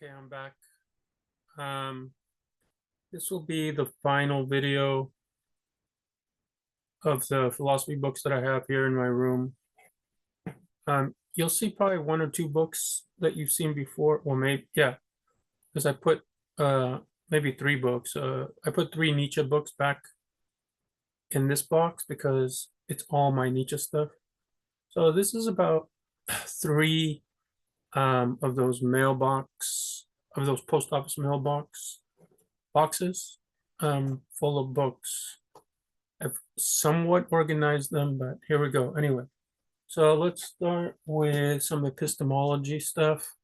Okay, I'm back. Um, this will be the final video of the philosophy books that I have here in my room. You'll see probably one or two books that you've seen before. Well, maybe, yeah, because I put maybe three books. I put three Nietzsche books back in this box because it's all my Nietzsche stuff. So this is about three of those of those post office mailbox boxes full of books. I've somewhat organized them, but here we go. Anyway, so let's start with some epistemology stuff.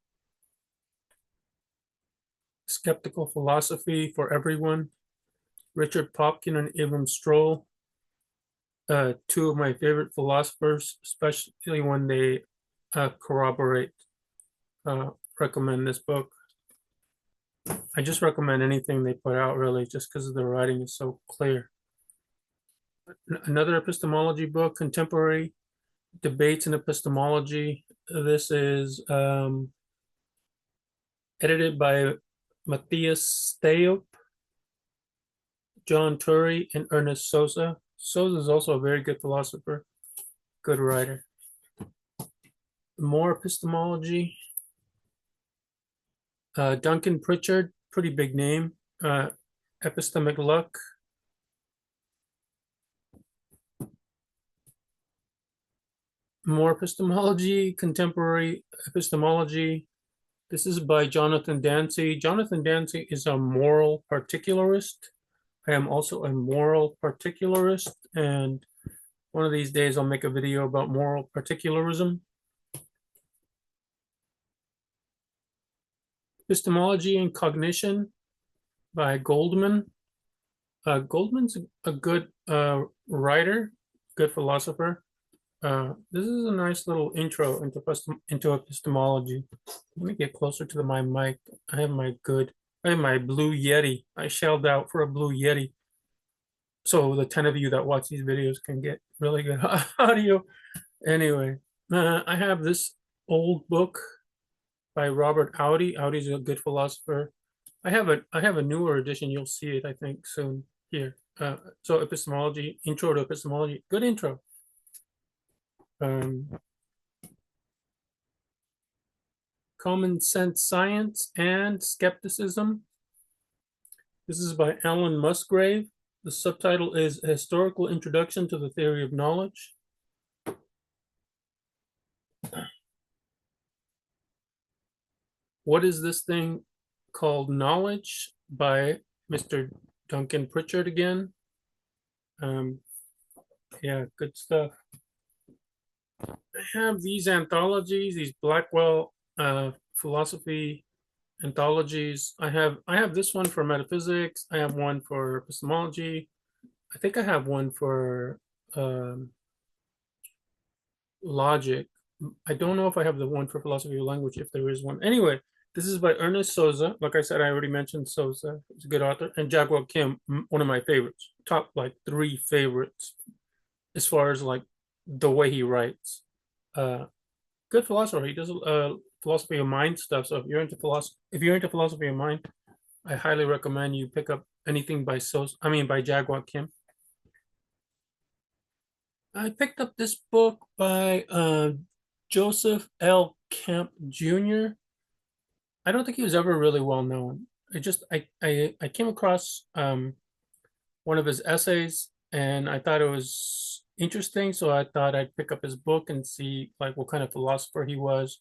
Skeptical Philosophy for Everyone, Richard Popkin and Abram Stroll, two of my favorite philosophers, especially when they corroborate, recommend this book. I just recommend anything they put out, really, just because the writing is so clear. Another epistemology book, Contemporary Debates in Epistemology. This is edited by Matthias Staup, John Turry, and Ernest Sosa. Sosa is also a very good philosopher, good writer. More epistemology. Duncan Pritchard, pretty big name. Epistemic Luck. More epistemology, contemporary epistemology. This is by Jonathan Dancy. Jonathan Dancy is a moral particularist. I am also a moral particularist, and one of these days I'll make a video about moral particularism. Epistemology and Cognition by Goldman. Goldman's a good writer, good philosopher. This is a nice little intro into epistemology. Let me get closer to my mic. I have my Blue Yeti. I shelled out for a Blue Yeti, so the 10 of you that watch these videos can get really good audio. Anyway, I have this old book by Robert Audi. Audi's a good philosopher. I have a newer edition. You'll see it, I think, soon here. So epistemology, intro to epistemology, good intro. Common Sense Science and Skepticism. This is by Alan Musgrave. The subtitle is A Historical Introduction to the Theory of Knowledge. What is this thing called Knowledge by Mr. Duncan Pritchard again. Yeah, good stuff. I have these anthologies, these Blackwell philosophy anthologies. I have this one for metaphysics. I have one for epistemology. I think I have one for logic. I don't know if I have the one for philosophy of language, if there is one. Anyway, this is by Ernest Sosa. Like I said, I already mentioned Sosa. He's a good author. And Jaguar Kim, one of my favorites. Top like 3 favorites as far as like the way he writes. Good philosopher. He does philosophy of mind stuff. So if you're into philosophy of mind, I highly recommend you pick up anything by Jaguar Kim. I picked up this book by Joseph L. Kemp Jr. I don't think he was ever really well known. I came across one of his essays and I thought it was interesting, so I thought I'd pick up his book and see like what kind of philosopher he was,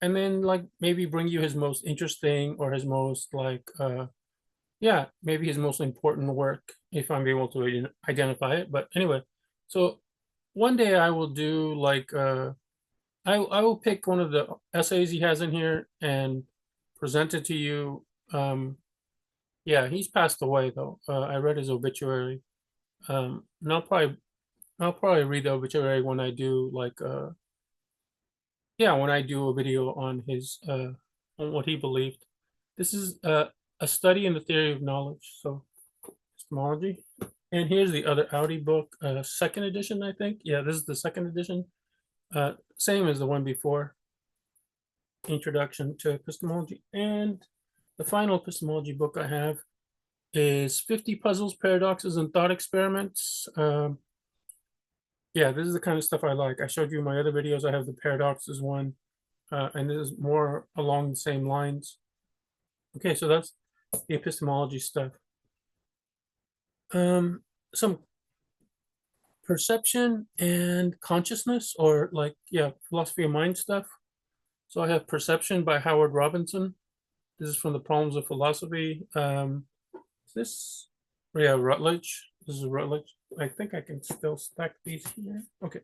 and then like maybe bring you his most interesting or his most like maybe his most important work if I'm able to identify it. But anyway, so one day I will do like I will pick one of the essays he has in here and present it to you. Yeah, he's passed away though. I read his obituary. And I'll probably read the obituary when I do like when I do a video on his on what he believed. This is a study in the theory of knowledge, so epistemology. And here's the other Audi book, second edition, I think. Yeah, this is the second edition. Same as the one before. introduction to epistemology. And the final epistemology book I have is 50 Puzzles, Paradoxes, and Thought Experiments. Yeah, this is the kind of stuff I like. I showed you in my other videos. I have the paradoxes one, and this is more along the same lines. Okay, so that's the epistemology stuff. Some perception and consciousness, or like, yeah, philosophy of mind stuff. So I have Perception by Howard Robinson. This is from the Problems of Philosophy. Is this, yeah, Routledge. This is Routledge. I think I can still stack these here. Okay.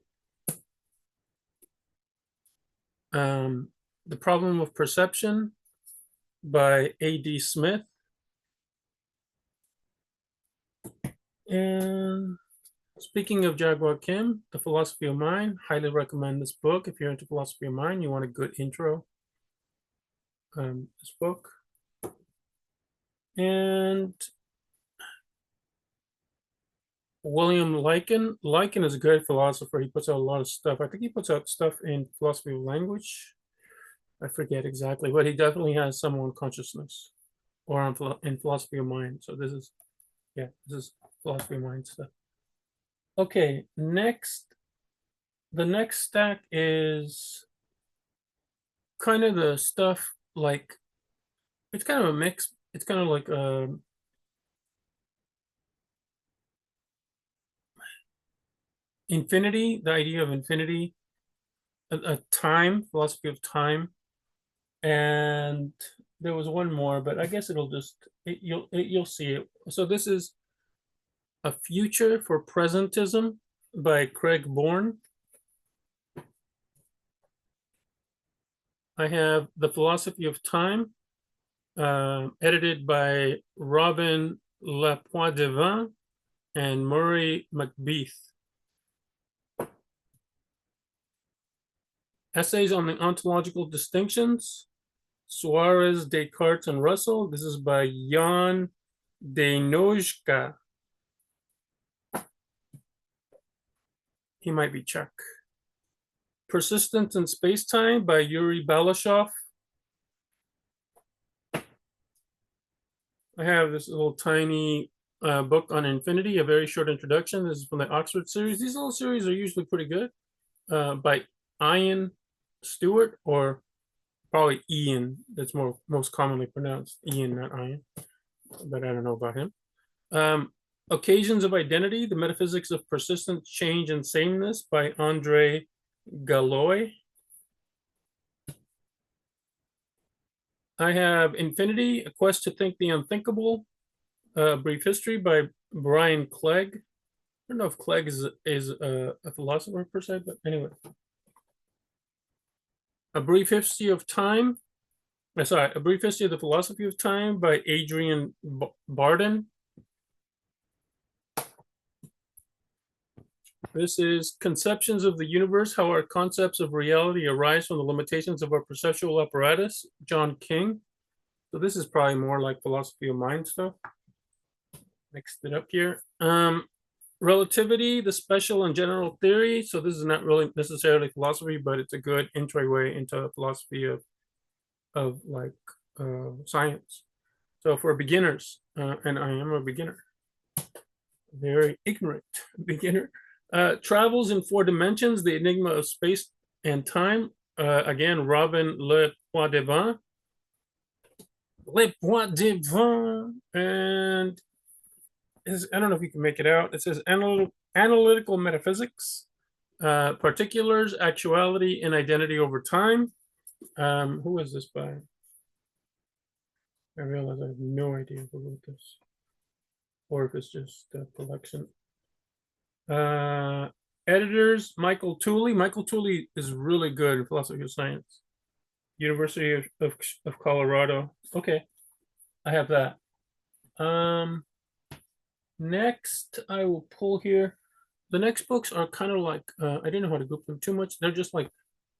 The Problem of Perception by A.D. Smith. And speaking of Jaguar Kim, The Philosophy of Mind, highly recommend this book. If you're into philosophy of mind, you want a good intro. This book. And William Lycan. Lycan is a great philosopher. He puts out a lot of stuff. I think he puts out stuff in philosophy of language. I forget exactly, but he definitely has some on consciousness or on in philosophy of mind. So this is, yeah, this is philosophy of mind stuff. Okay, next, the next stack is kind of the stuff like, it's kind of a mix. It's kind of like infinity, the idea of infinity, a time, philosophy of time, and there was one more, but I guess it'll just you'll see it. So this is A Future for Presentism by Craig Bourne. I have The Philosophy of Time, edited by Robin Lapoidevin and Murray McBeath. Essays on the Ontological Distinctions, Suarez, Descartes, and Russell. This is by Jan Denojka. He might be Czech. Persistence in Space-Time by Yuri Balashov. I have this little tiny book on infinity, a very short introduction. This is from the Oxford series. These little series are usually pretty good, by Ian Stewart, or probably Ian. That's most commonly pronounced Ian, not Ian, but I don't know about him. Occasions of Identity, The Metaphysics of Persistence, Change, and Sameness by Andre Galloy. I have Infinity, A Quest to Think the Unthinkable, Brief History by Brian Clegg. I don't know if Clegg is a philosopher per se, but anyway. A Brief History of Time. Sorry, A Brief History of the Philosophy of Time by Adrian Barden. This is Conceptions of the Universe, How Our Concepts of Reality Arise from the Limitations of Our Perceptual Apparatus, John King. So this is probably more like philosophy of mind stuff. Mixed it up here. Relativity, the Special and General Theory. So this is not really necessarily philosophy, but it's a good entryway into philosophy of like science. So for beginners, and I am a beginner, very ignorant beginner. Travels in Four Dimensions, The Enigma of Space and Time. Again, Robin Lepoidevin. And I don't know if you can make it out. It says Analytical Metaphysics, Particulars, Actuality, and Identity Over Time. Who is this by? I realize I have no idea who wrote this, or if it's just a collection. Editors, Michael Tooley. Michael Tooley is really good in philosophy of science. University of Colorado. Okay, I have that. Next, I will pull here. The next books are kind of like, I didn't know how to group them too much. They're just like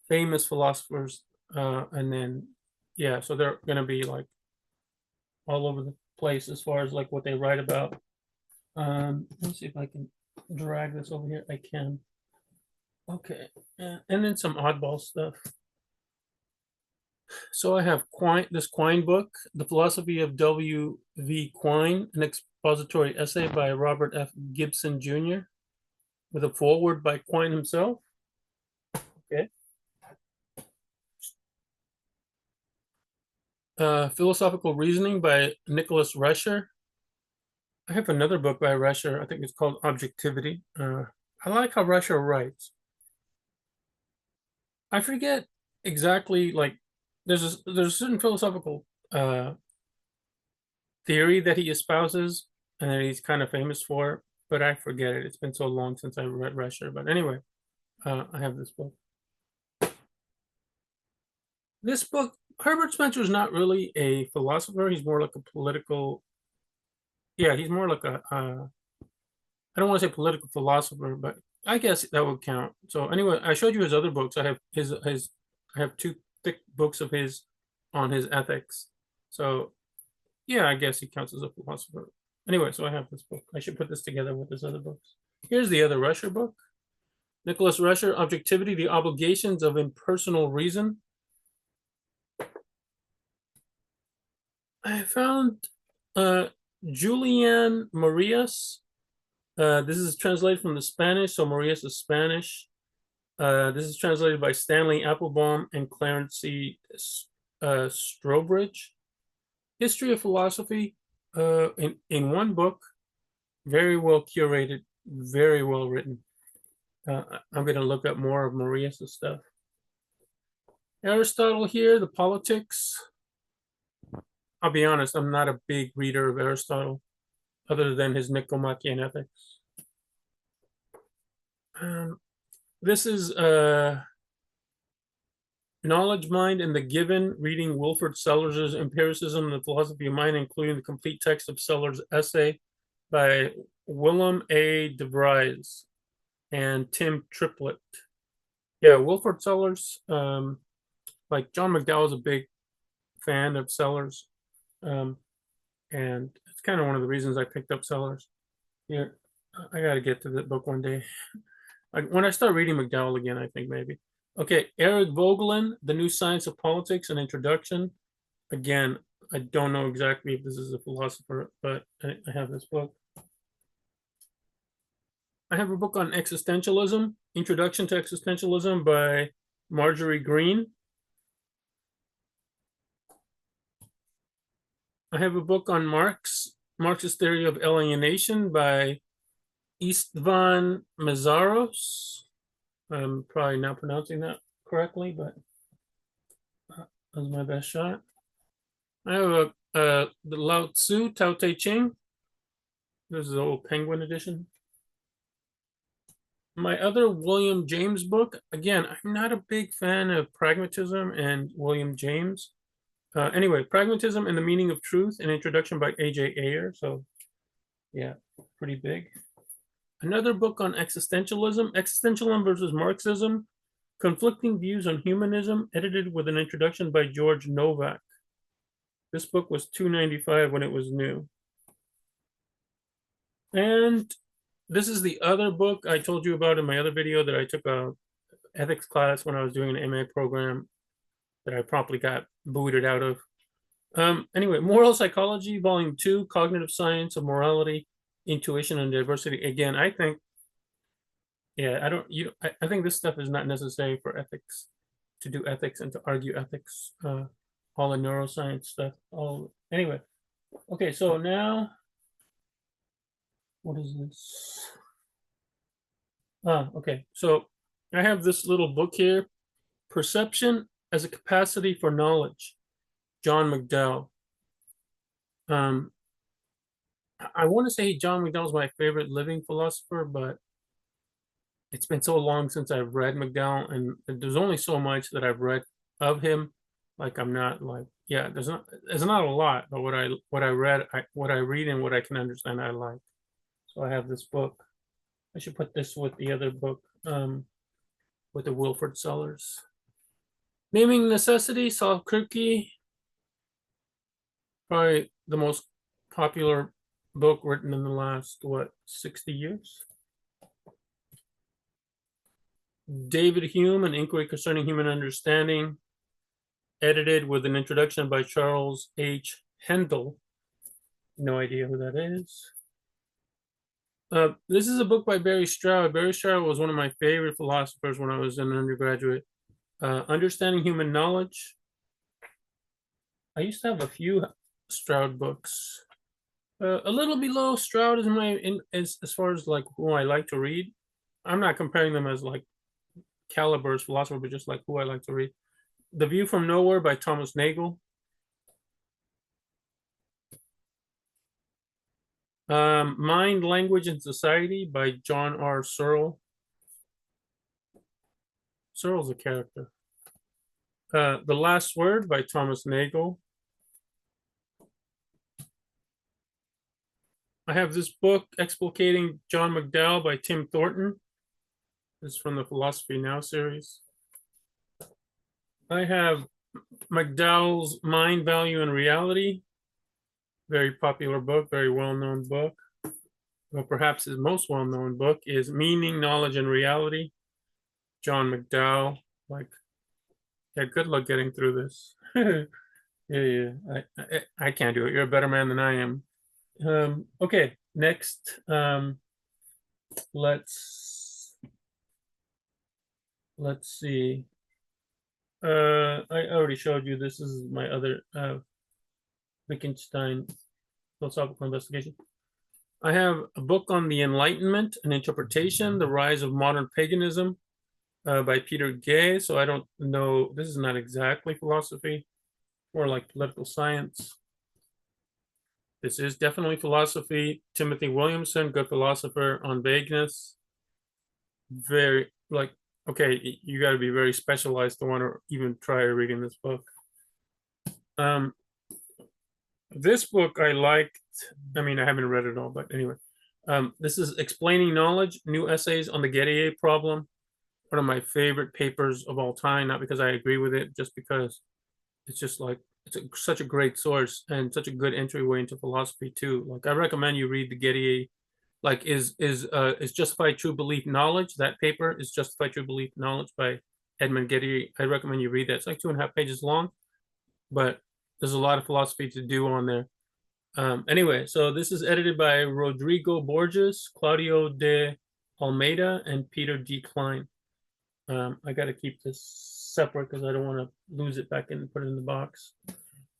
famous philosophers. And then, yeah, so they're going to be like all over the place as far as like what they write about. Let's see if I can drag this over here. I can. Okay. And then some oddball stuff. So I have this Quine book, The Philosophy of W.V. Quine, an expository essay by Robert F. Gibson Jr., with a foreword by Quine himself. Okay. Philosophical Reasoning by Nicholas Rescher. I have another book by Rescher. I think it's called Objectivity. I like how Rescher writes. I forget exactly, like, there's a certain philosophical uh, theory that he espouses and that he's kind of famous for, but I forget it. It's been so long since I read Rescher. But anyway, I have this book. This book, Herbert Spencer is not really a philosopher. He's more like a political. Yeah, he's more like a. I don't want to say political philosopher, but I guess that would count. So anyway, I showed you his other books. I have his. I have two thick books of his on his ethics. So yeah, I guess he counts as a philosopher. Anyway, so I have this book. I should put this together with his other books. Here's the other Rescher book. Nicholas Rescher, Objectivity, The Obligations of Impersonal Reason. I found Julian Marias. This is translated from the Spanish, so Marias is Spanish. This is translated by Stanley Applebaum and Clarence C. Strobridge. History of Philosophy in one book, very well curated, very well written. I'm going to look up more of Marias' stuff. Aristotle here, the Politics. I'll be honest, I'm not a big reader of Aristotle, other than his Nicomachean Ethics. This is Knowledge, Mind, and the Given, reading Wilfrid Sellars' Empiricism and the Philosophy of Mind, including the complete text of Sellars' essay by Willem A. de Vries and Tim Triplett. Yeah, Wilfrid Sellars, like John McDowell is a big fan of Sellars. And it's kind of one of the reasons I picked up Sellars. Yeah, I got to get to the book one day. When I start reading McDowell again, I think maybe. Okay, Eric Voegelin, The New Science of Politics, an introduction. Again, I don't know exactly if this is a philosopher, but I have this book. I have a book on existentialism, Introduction to Existentialism by Marjorie Green. I have a book on Marx's Theory of Alienation by Istvan Meszaros. I'm probably not pronouncing that correctly, but that was my best shot. I have the Lao Tzu, Tao Te Ching. This is the old Penguin edition. My other William James book, again, I'm not a big fan of Pragmatism and William James. Anyway, Pragmatism and the Meaning of Truth, an introduction by A.J. Ayer. So, yeah, pretty big. Another book on existentialism, Existentialism versus Marxism, Conflicting Views on Humanism, edited with an introduction by George Novak. This book was $2.95 when it was new. And this is the other book I told you about in my other video that I took a ethics class when I was doing an MA program that I promptly got booted out of. Anyway, Moral Psychology, Volume 2, Cognitive Science of Morality, Intuition, and Diversity. Again, I think, yeah, I think this stuff is not necessary for ethics, to do ethics and to argue ethics. All the neuroscience stuff. Anyway, okay, so now, what is this? Okay, so I have this little book here, Perception as a Capacity for Knowledge, John McDowell. I want to say John McDowell is my favorite living philosopher, but it's been so long since I've read McDowell, and there's only so much that I've read of him. Like I'm not like, yeah, there's not a lot, but what I read and what I can understand, I like. So I have this book. I should put this with the other book, with the Wilfrid Sellars. Naming Necessity, Saul Kripke, probably the most popular book written in the last, 60 years? David Hume, An Inquiry Concerning Human Understanding. edited with an introduction by Charles H. Hendel. No idea who that is. This is a book by Barry Stroud. Barry Stroud was one of my favorite philosophers when I was an undergraduate. Understanding Human Knowledge. I used to have a few Stroud books. A little below Stroud is as far as like who I like to read. I'm not comparing them as like calibers philosopher, but just like who I like to read. The View from Nowhere by Thomas Nagel. Mind, Language, and Society by John R. Searle. Searle's a character. The Last Word by Thomas Nagel. I have this book, Explicating John McDowell by Tim Thornton. This is from the Philosophy Now series. I have McDowell's Mind, Value, and Reality. Very popular book, very well-known book. Well, perhaps his most well-known book is Meaning, Knowledge, and Reality. John McDowell. Like, yeah, good luck getting through this. Yeah. I can't do it. You're a better man than I am. Okay, next, let's see. I already showed you. This is my other Wittgenstein philosophical investigation. I have a book on the Enlightenment and Interpretation: The Rise of Modern Paganism by Peter Gay. So I don't know. This is not exactly philosophy, more like political science. This is definitely philosophy. Timothy Williamson, good philosopher on vagueness. Very like, okay, you got to be very specialized to want to even try reading this book. This book I liked. I mean, I haven't read it all, but anyway. This is Explaining Knowledge, New Essays on the Gettier Problem. One of my favorite papers of all time, not because I agree with it, just because it's just like, such a great source and such a good entryway into philosophy too. Like, I recommend you read the Gettier. Like, is Justified True Belief Knowledge? That paper is Justified True Belief Knowledge by Edmund Gettier. I recommend you read that. It's like 2.5 pages long, but there's a lot of philosophy to do on there. Anyway, so this is edited by Rodrigo Borges, Claudio de Almeida, and Peter D. Klein. I got to keep this separate because I don't want to lose it back and put it in the box.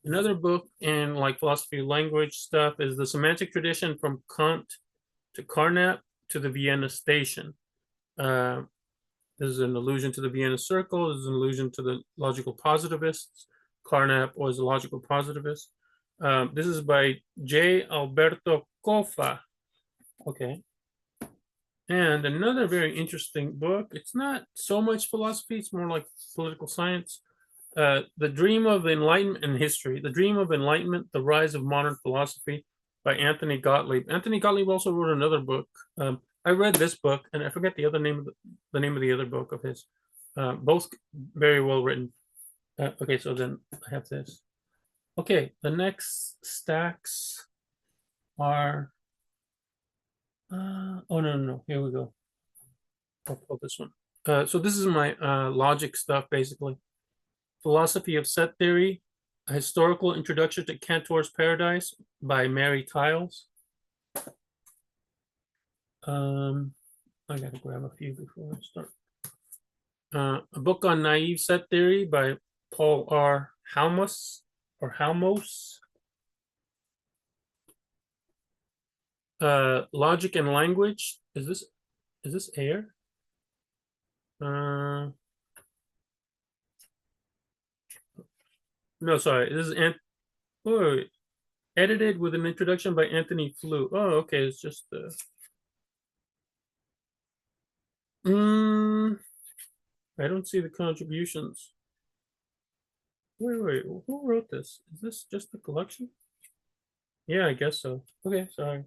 Another book in like philosophy language stuff is The Semantic Tradition from Kant to Carnap to the Vienna Station. This is an allusion to the Vienna Circle. This is an allusion to the logical positivists. Carnap was a logical positivist. This is by J. Alberto Cofa. Okay. And another very interesting book. It's not so much philosophy. It's more like political science. The Dream of Enlightenment and History. The Dream of Enlightenment, The Rise of Modern Philosophy by Anthony Gottlieb. Anthony Gottlieb also wrote another book. I read this book, and I forget the name of the other book of his. Both very well written. Okay, so then I have this. Okay, the next stacks are. Oh no! Here we go. I'll pull this one. So this is my logic stuff, basically. Philosophy of Set Theory, A Historical Introduction to Cantor's Paradise by Mary Tiles. I gotta grab a few before I start. A book on Naive Set Theory by Paul R. Halmos. Logic and Language. Is this air? No, sorry. This is edited with an introduction by Anthony Flew. Oh, okay. It's just I don't see the contributions. Wait. Who wrote this? Is this just the collection? Yeah, I guess so. Okay, sorry.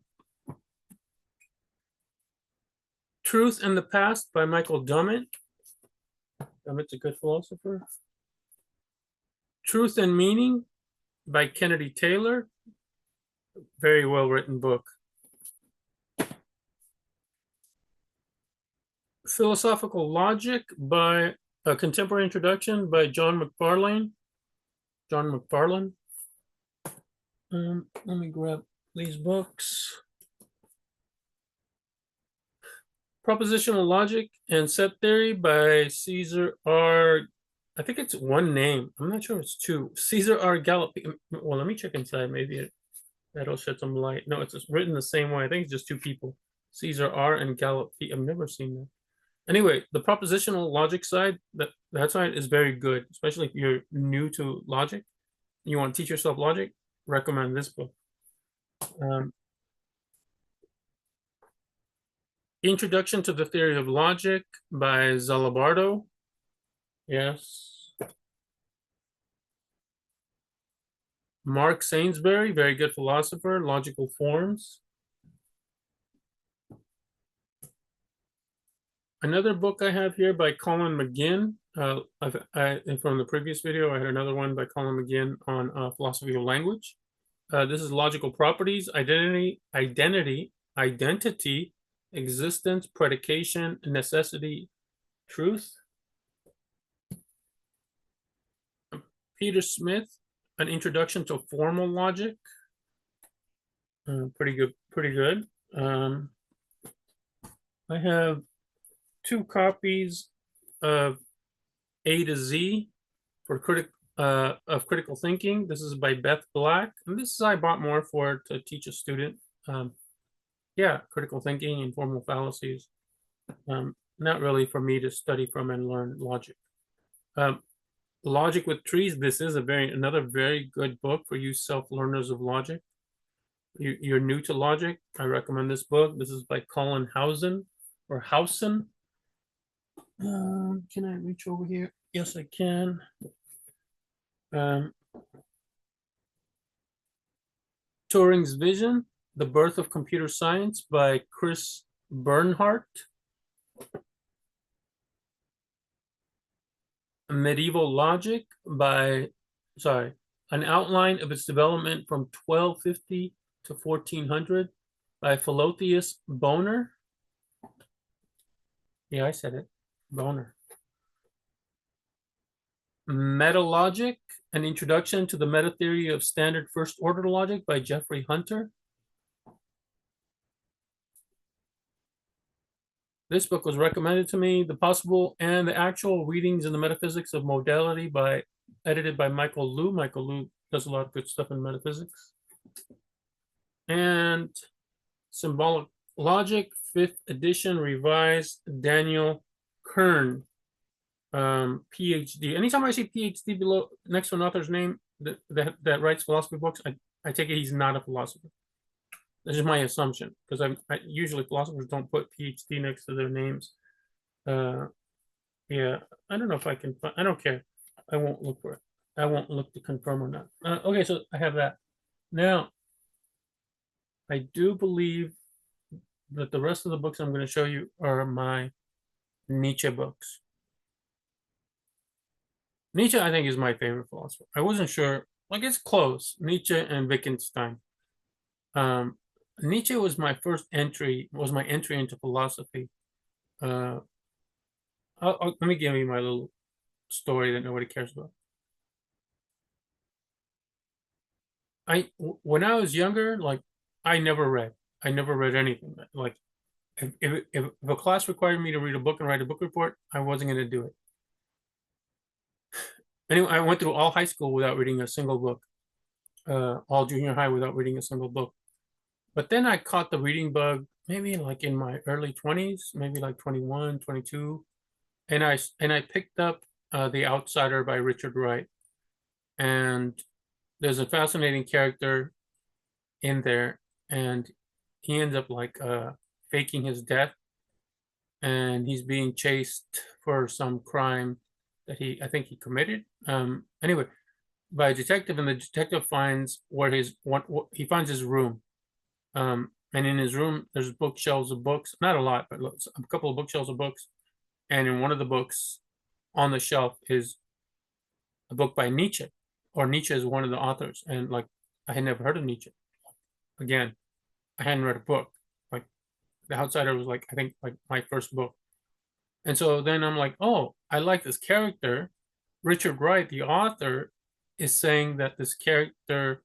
Truth and the Past by Michael Dummett. Dummett's a good philosopher. Truth and Meaning by Kennedy Taylor. Very well written book. Philosophical Logic by a Contemporary Introduction by John McFarlane. John McFarlane. Let me grab these books. Propositional Logic and Set Theory by Caesar R. I think it's one name. I'm not sure it's two. Caesar R. Gallup. Well, let me check inside. Maybe that'll shed some light. No, it's just written the same way. I think it's just two people. Caesar R. and Gallup. I've never seen that. Anyway, the propositional logic side, that side is very good, especially if you're new to logic. You want to teach yourself logic, recommend this book. Introduction to the Theory of Logic by Zalabardo. Yes. Mark Sainsbury, very good philosopher, Logical Forms. Another book I have here by Colin McGinn. From the previous video, I had another one by Colin McGinn on philosophy of language. This is Logical Properties, Identity, Existence, Predication, Necessity, Truth. Peter Smith, An Introduction to Formal Logic. Pretty good. I have 2 copies of A to Z for critical thinking. This is by Beth Black, and this is I bought more for to teach a student. Yeah, critical thinking and formal fallacies. Not really for me to study from and learn logic. Logic with Trees. This is another very good book for you self-learners of logic. You're new to logic, I recommend this book. This is by Colin Housen or Housen. Can I reach over here? Yes, I can. Turing's Vision, The Birth of Computer Science by Chris Bernhardt. Medieval Logic by, An Outline of its Development from 1250 to 1400 by Philotheus Boner. Yeah, I said it. Boner. Metalogic, An Introduction to the Meta Theory of Standard First Order Logic by Jeffrey Hunter. This book was recommended to me. The Possible and the Actual Readings in the Metaphysics of Modality edited by Michael Liu. Michael Liu does a lot of good stuff in metaphysics. And Symbolic Logic, 5th edition, revised, Daniel Kern, PhD. Anytime I see PhD below next to an author's name that writes philosophy books, I take it he's not a philosopher. This is my assumption, because I usually philosophers don't put PhD next to their names. Yeah, I don't know if I can find, I don't care. I won't look for it. I won't look to confirm or not. Okay, so I have that. Now, I do believe that the rest of the books I'm going to show you are my Nietzsche books. Nietzsche, I think, is my favorite philosopher. I wasn't sure, like it's close. Nietzsche and Wittgenstein. Nietzsche was my entry into philosophy. Let me give you my little story that nobody cares about. When I was younger, like I never read anything. Like if a class required me to read a book and write a book report, I wasn't going to do it. Anyway, I went through all high school without reading a single book, all junior high without reading a single book. But then I caught the reading bug, maybe like in my early 20s, maybe like 21, 22. And I picked up The Outsider by Richard Wright. And there's a fascinating character in there, and he ends up like faking his death, and he's being chased for some crime that I think he committed. Anyway, by a detective, and the detective finds he finds his room. And in his room, there's bookshelves of books, not a lot, but a couple of bookshelves of books. And in one of the books on the shelf is a book by Nietzsche, or Nietzsche is one of the authors. And like, I had never heard of Nietzsche. Again, I hadn't read a book. Like, The Outsider was like, I think like my first book. And so then I'm like, oh, I like this character. Richard Wright, the author, is saying that this character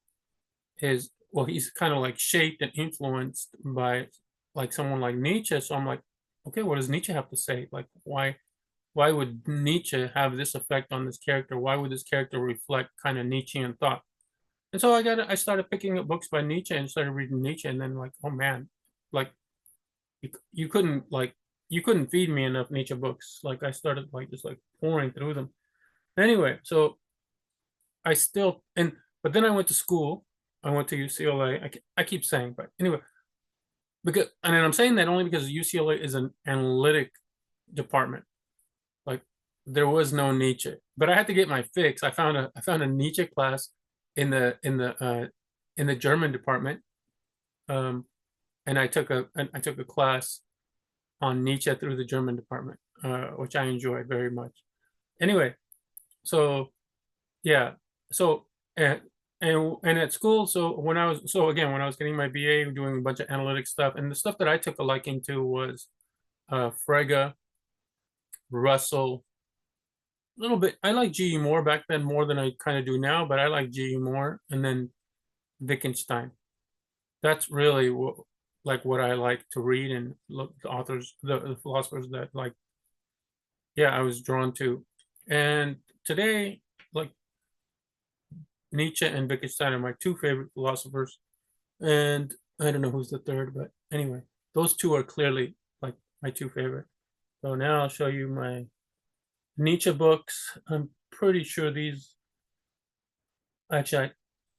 is, well, he's kind of like shaped and influenced by like someone like Nietzsche. So I'm like, okay, what does Nietzsche have to say? Like, why would Nietzsche have this effect on this character? Why would this character reflect kind of Nietzschean thought? And so I started picking up books by Nietzsche and started reading Nietzsche, and then like, oh man, like you couldn't like you couldn't feed me enough Nietzsche books. Like I started like just like pouring through them. Anyway, so I still and but then I went to school. I went to UCLA. I keep saying, but anyway, because and I'm saying that only because UCLA is an analytic department. Like there was no Nietzsche, but I had to get my fix. I found a Nietzsche class in the German department, um, and I took a class on Nietzsche through the German department, which I enjoyed very much. Anyway, so yeah, so and at school, so when I was getting my BA, doing a bunch of analytic stuff, and the stuff that I took a liking to was Frege, Russell, a little bit. I like G.E. Moore back then more than I kind of do now, but I like G.E. Moore, and then Wittgenstein. That's really what I like to read and look the authors, the philosophers that like, yeah, I was drawn to. And today, like Nietzsche and Wittgenstein are my two favorite philosophers. And I don't know who's the third, but anyway, those two are clearly like my two favorite. So now I'll show you my Nietzsche books. I'm pretty sure these, actually,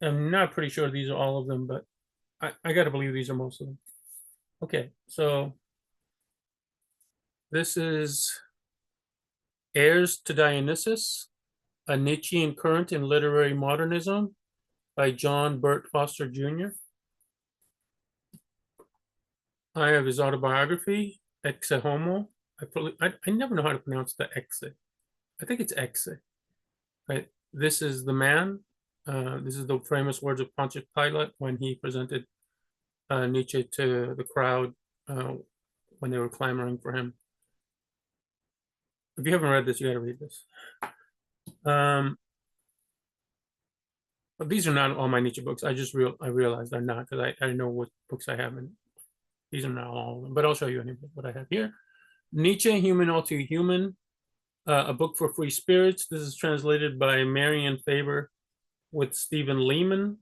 I'm not pretty sure these are all of them, but I got to believe these are most of them. Okay, so this is Heirs to Dionysus, a Nietzschean Current in Literary Modernism by John Burt Foster Jr. I have his autobiography, Exe Homo. I never know how to pronounce the Exe. I think it's Exe. Right? This is the man. This is the famous words of Pontius Pilate when he presented Nietzsche to the crowd when they were clamoring for him. If you haven't read this, you got to read this. But these are not all my Nietzsche books. I realized they're not because I know what books I have, and these are not all of them. But I'll show you what I have here. Nietzsche, Human All Too Human, a book for free spirits. This is translated by Marion Faber with Stephen Lehman.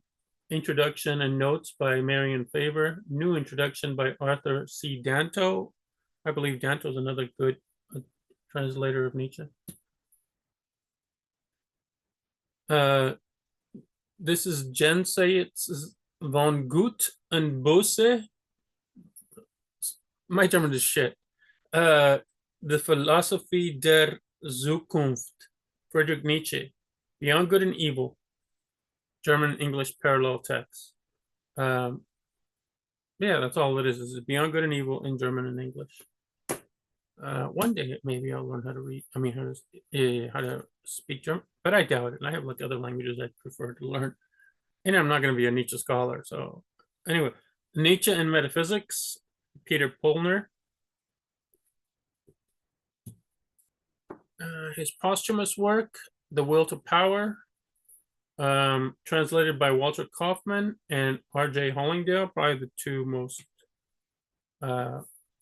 Introduction and notes by Marion Faber. New introduction by Arthur C. Danto. I believe Danto is another good translator of Nietzsche. This is Jenseits von Gut und Böse. My German is shit. The Philosophy der Zukunft, Friedrich Nietzsche, Beyond Good and Evil, German English parallel text. Yeah, that's all it is Beyond Good and Evil in German and English. One day maybe I'll learn how to read. I mean, how to speak German, but I doubt it. And I have like other languages I prefer to learn, and I'm not going to be a Nietzsche scholar. So anyway, Nietzsche and Metaphysics, Peter Pollner. His posthumous work, The Will to Power, translated by Walter Kaufmann and R.J. Hollingdale, probably the two most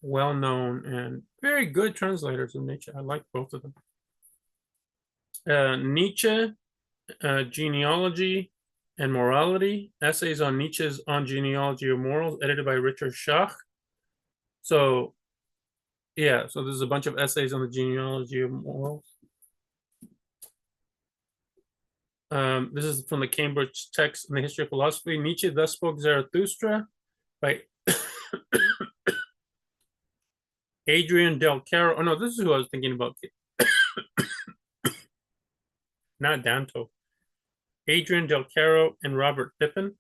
well-known and very good translators of Nietzsche. I like both of them. Nietzsche, Genealogy and Morality, Essays on Nietzsche's On Genealogy of Morals, edited by Richard Schach. So, yeah, so there's a bunch of essays on the genealogy of morals. This is from the Cambridge Text in the History of Philosophy. Nietzsche Thus Spoke Zarathustra by Adrian Del Caro. Oh no, this is who I was thinking about. Not Danto. Adrian Del Caro and Robert Pippin.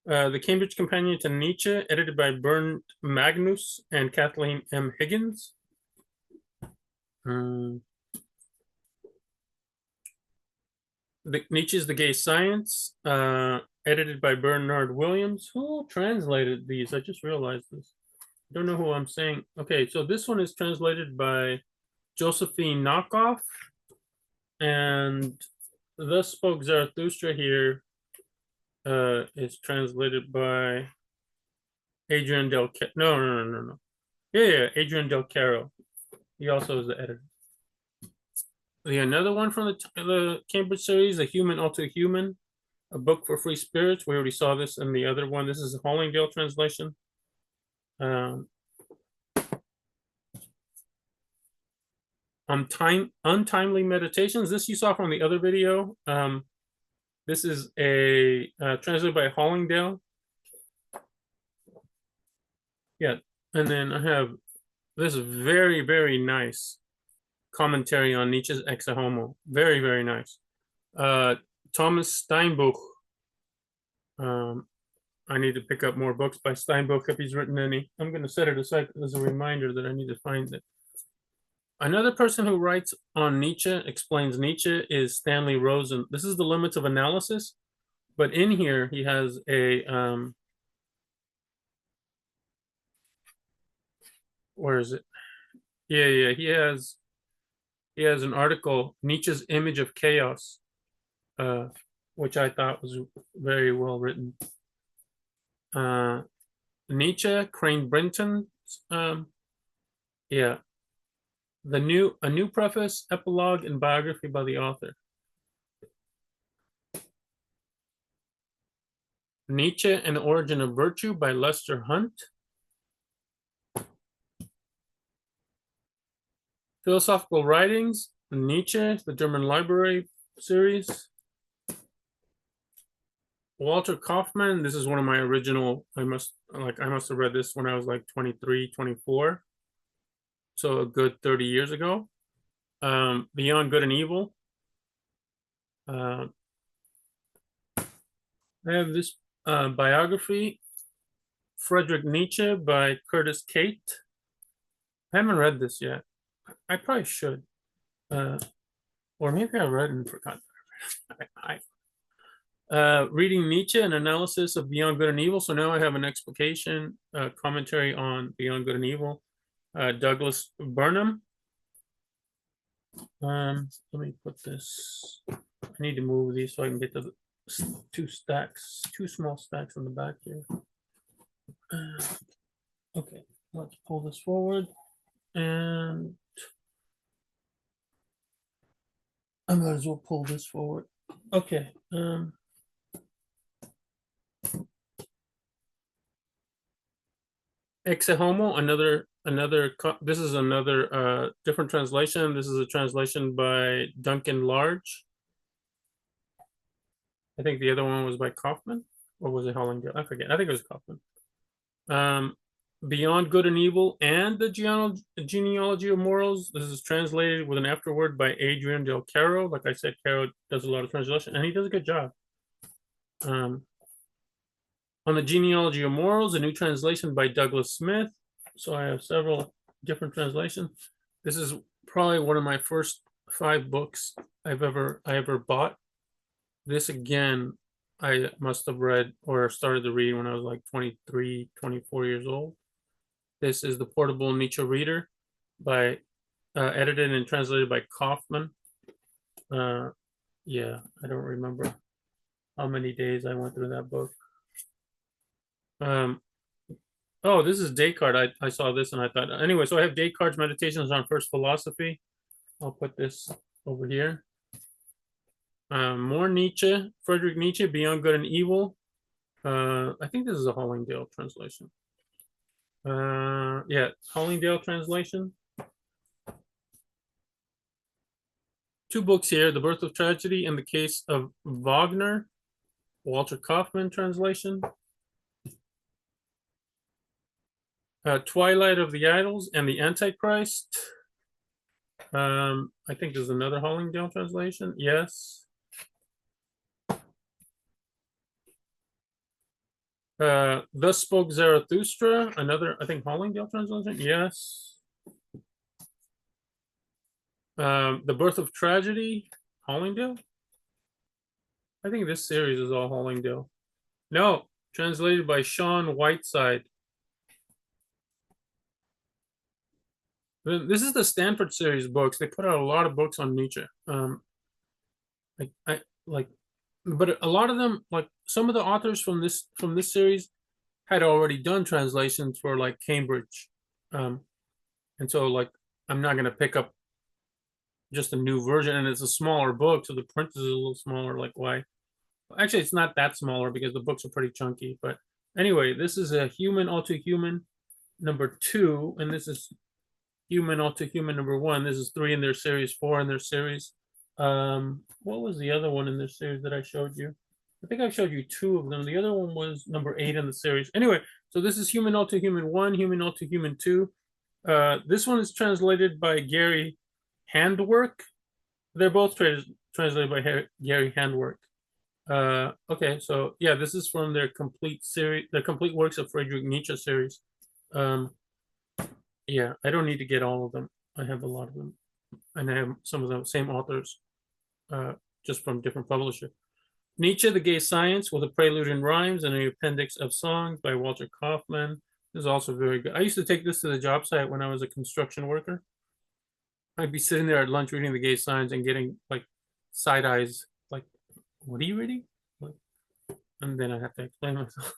The Cambridge Companion to Nietzsche, edited by Bernd Magnus and Kathleen M. Higgins. Nietzsche's The Gay Science, edited by Bernard Williams. Who translated these? I just realized this. I don't know who I'm saying. Okay, so this one is translated by Josephine Knockoff, and Thus Spoke Zarathustra here is translated by Adrian no. Yeah, Adrian Del Caro. He also is the editor. Another one from the Cambridge series, A Human Unto Human, a book for free spirits. We already saw this in the other one. This is a Hollingdale translation. Untimely Meditations. This you saw from the other video. This is a translated by Hollingdale. Yeah, and then I have this very, very nice commentary on Nietzsche's Exe Homo. Very, very nice. Thomas Steinbuch. I need to pick up more books by Steinbuch if he's written any. I'm going to set it aside as a reminder that I need to find it. Another person who writes on Nietzsche, explains Nietzsche, is Stanley Rosen. This is The Limits of Analysis, but in here he has a where is it? Yeah, he has an article, Nietzsche's Image of Chaos, which I thought was very well written. Nietzsche, Crane Brinton, yeah. A new preface, epilogue, and biography by the author. Nietzsche and the Origin of Virtue by Lester Hunt. Philosophical Writings, Nietzsche, the German Library series. Walter Kaufmann, this is one of my original, I must have read this when I was like 23, 24. So a good 30 years ago. Beyond Good and Evil. I have this biography, Friedrich Nietzsche by Curtis Kate. I haven't read this yet. I probably should. Or maybe I read and forgot. Reading Nietzsche, an analysis of Beyond Good and Evil. So now I have an explication, commentary on Beyond Good and Evil. Douglas Burnham. Let me put this. I need to move these so I can get to the two small stacks on the back here. Okay, let's pull this forward, and I might as well pull this forward. Okay. Exe Homo, this is another different translation. This is a translation by Duncan Large. I think the other one was by Kaufman, or was it Hollingdale? I forget. I think it was Kaufman. Beyond Good and Evil and the Genealogy of Morals. This is translated with an afterword by Adrian Del Caro. Like I said, Caro does a lot of translation, and he does a good job. On the Genealogy of Morals, a new translation by Douglas Smith. So I have several different translations. This is probably one of my first 5 books I ever bought. This again, I must have read or started to read when I was like 23, 24 years old. This is the Portable Nietzsche Reader by edited and translated by Kaufman. Yeah, I don't remember how many days I went through that book. Oh, this is Descartes. I saw this and I thought, anyway, so I have Descartes' Meditations on First Philosophy. I'll put this over here. More Nietzsche, Friedrich Nietzsche, Beyond Good and Evil. I think this is a Hollingdale translation. Yeah, Hollingdale translation. 2 books here, The Birth of Tragedy and The Case of Wagner, Walter Kaufmann translation. Twilight of the Idols and the Antichrist. I think there's another Hollingdale translation. Yes. Thus Spoke Zarathustra, another, I think, Hollingdale translation. Yes. The Birth of Tragedy, Hollingdale. I think this series is all Hollingdale. No, translated by Sean Whiteside. This is the Stanford series books. They put out a lot of books on Nietzsche. I like, but a lot of them, like some of the authors from this series, had already done translations for like Cambridge, um, and so like I'm not gonna pick up just a new version, and it's a smaller book, so the print is a little smaller. Like why? Actually, it's not that smaller because the books are pretty chunky. But anyway, this is a Human All Too Human #2, and this is Human All Too Human #1. This is 3 in their series, 4 in their series. What was the other one in this series that I showed you? I think I showed you 2 of them. The other one was #8 in the series. Anyway, so this is Human All Too Human 1, Human All Too Human 2. This one is translated by Gary Handwork. They're both translated by Gary Handwork. Okay, so yeah, this is from their complete series, the complete works of Friedrich Nietzsche series. Um, yeah, I don't need to get all of them. I have a lot of them, and I have some of the same authors, just from different publishers. Nietzsche, the Gay Science, with a prelude in rhymes and an appendix of songs by Walter Kaufmann. This is also very good. I used to take this to the job site when I was a construction worker. I'd be sitting there at lunch reading the Gay Science and getting like side eyes, like, "What are you reading?" Like, and then I have to explain myself.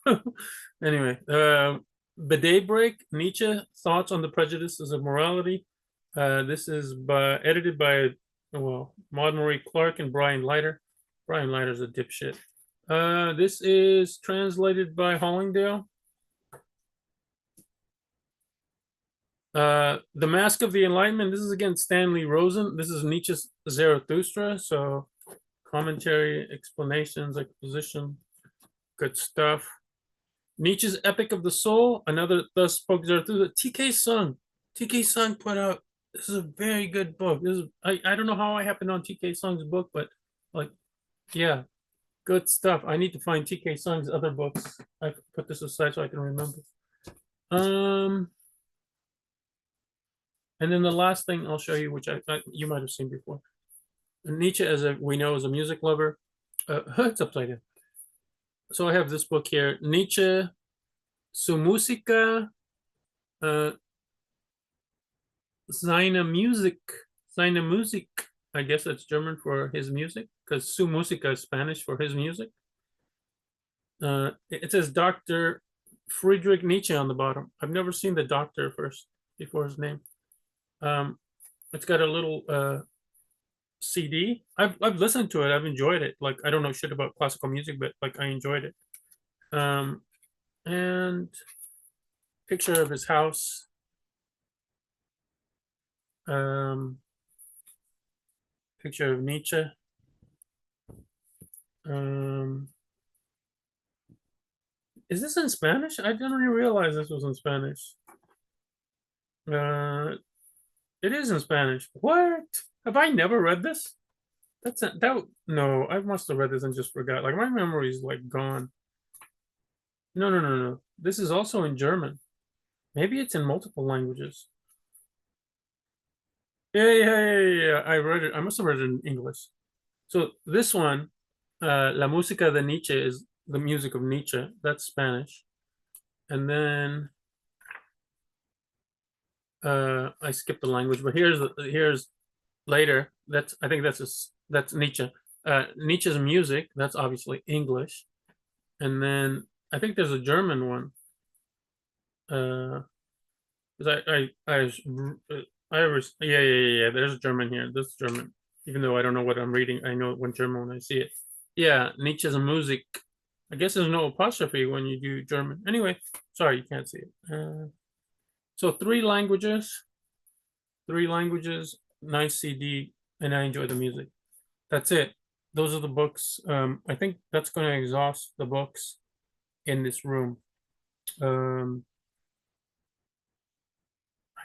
Anyway, The Daybreak, Nietzsche, Thoughts on the Prejudices of Morality. This is edited by, well, Maud Marie Clark and Brian Leiter. Brian Leiter's a dipshit. This is translated by Hollingdale. The Mask of the Enlightenment. This is again Stanley Rosen. This is Nietzsche's Zarathustra. So commentary, explanations, exposition, good stuff. Nietzsche's Epic of the Soul, another Thus Spoke Zarathustra. TK Sung. TK Sung put out, this is a very good book. This is, I don't know how I happened on TK Sung's book, but like, yeah, good stuff. I need to find TK Sung's other books. I put this aside so I can remember. And then the last thing I'll show you, which you might have seen before. Nietzsche, as we know, is a music lover. It's upside down. So I have this book here, Nietzsche, Su Musica, Seine Musik, Seine Musik. I guess that's German for his music, because Su Musica is Spanish for his music. It says Dr. Friedrich Nietzsche on the bottom. I've never seen the doctor first before his name. It's got a little CD. I've listened to it. I've enjoyed it. Like I don't know shit about classical music, but like I enjoyed it. And picture of his house. Picture of Nietzsche. Is this in Spanish? I didn't even realize this was in Spanish. It is in Spanish. What? Have I never read this? No, I must have read this and just forgot. Like my memory is like gone. No. This is also in German. Maybe it's in multiple languages. Yeah. I read it. I must have read it in English. So this one, La Música de Nietzsche, is the music of Nietzsche. That's Spanish. And then I skipped the language, but here's later. I think that's Nietzsche. Nietzsche's music. That's obviously English. And then I think there's a German one. Because yeah. There's a German here. This is German. Even though I don't know what I'm reading, I know when German when I see it. Yeah, Nietzsche's music. I guess there's no apostrophe when you do German. Anyway, sorry, you can't see it. So 3 languages, nice CD, and I enjoy the music. That's it. Those are the books. I think that's going to exhaust the books in this room. I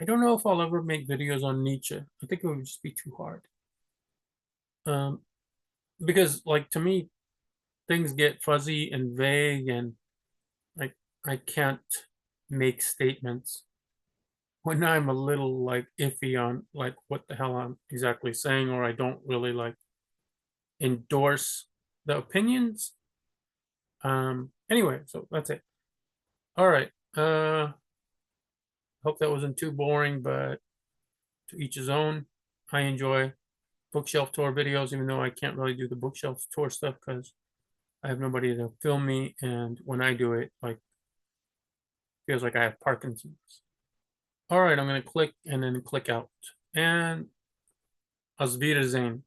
don't know if I'll ever make videos on Nietzsche. I think it would just be too hard. Because like to me, things get fuzzy and vague, and like I can't make statements when I'm a little like iffy on like what the hell I'm exactly saying, or I don't really like endorse the opinions. Anyway, so that's it. All right. Hope that wasn't too boring, but To each his own. I enjoy bookshelf tour videos, even though I can't really do the bookshelf tour stuff because I have nobody to film me, and when I do it, like, feels like I have Parkinson's. All right, I'm gonna click and then click out, and Auf Wiedersehen.